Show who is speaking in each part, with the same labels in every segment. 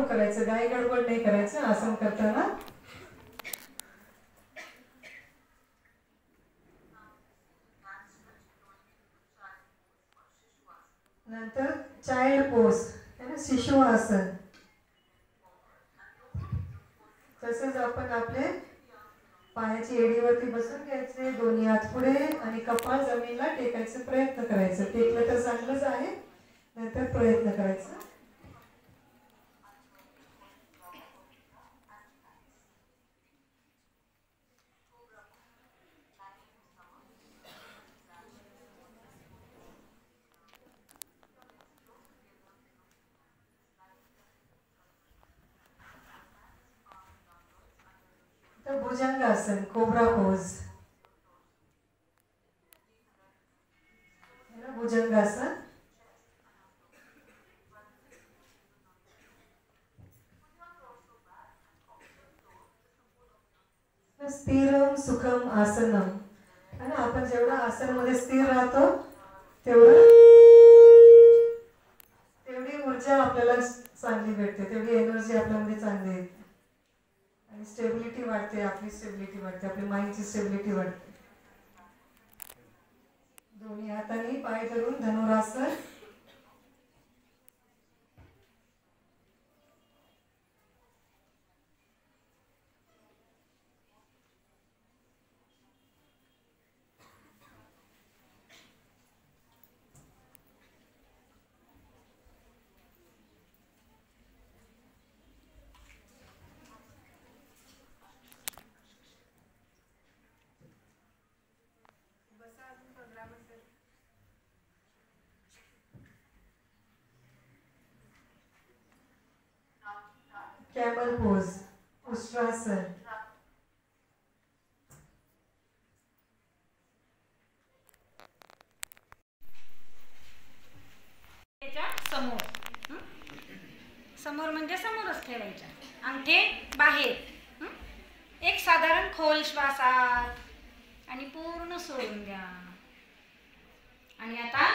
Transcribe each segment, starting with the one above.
Speaker 1: करायचं, घाई गडबड नाही करायचं आसन करताना. नंतर चाइल्ड पोज है ना, शिशु आसन. तसेच आपण आपले पायाची एडीवरती बसून घ्यायचे, दोन्ही हात पुढे आणि कपाळ जमिनीला टेकायचा प्रयत्न करायचा. टेकलं तर चांगलंच आहे, नंतर प्रयत्न करायचा. भुजंगासन, कोब्रा पोज. भुजंगासन. स्थिरम सुखम आसनम. है ना, आपण जेवढं आसनमध्ये स्थिर राहतो तेवढी ऊर्जा आपल्याला चांगली भेटते, तेवढी एनर्जी आपल्यामध्ये चांगली येते आणि स्टेबिलिटी वाढते, आपली स्टेबिलिटी वाढते, आपली माइंडची स्टेबिलिटी वाढते. दोन्ही हातांनी पाय धरून धनुरासन. Camel pose, Ushtrasana.
Speaker 2: समोर समोर म्हणजे समोरच ठेवायच्या, अंगठे बाहेर. एक साधारण खोल श्वासात आणि पूर्ण सोडून द्या. आणि आता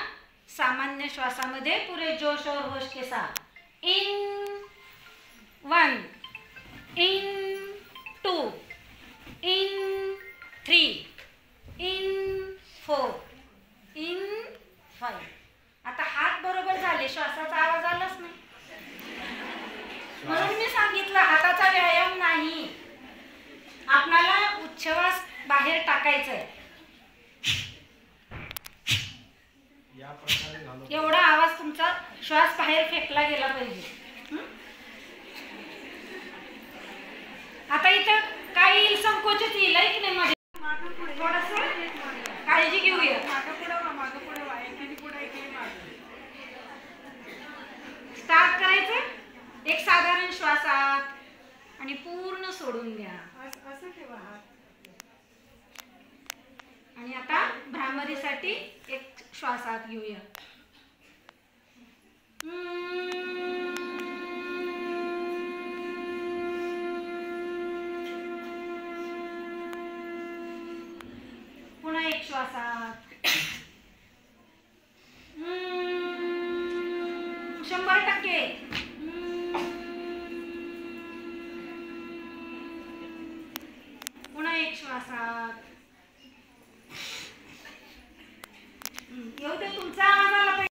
Speaker 2: सामान्य श्वासामध्ये पुरे जोश और होश के साथ in 1, in 2, in 3, in 4, in 5. आता हात बरोबर झाले, श्वासाचा आवाज आलाच नाही म्हणून मी सांगितलं हाताचा व्यायाम नाही, आपल्याला उच्छ्वास बाहेर टाकायचा आहे. एवढा आवाज तुमचा श्वास बाहेर फेकला गेला पाहिजे. आता इथं काय येईल, संकोचित येईल की नाही मध्ये, थोडंसं काळजी घेऊया. स्टार्ट करायचं एक साधारण श्वासात आणि पूर्ण सोडून द्या. आणि आता भ्रामरीसाठी एक श्वासात घेऊया. पुन्हा एक श्वासात. 100%. पुन्हा एक श्वासात.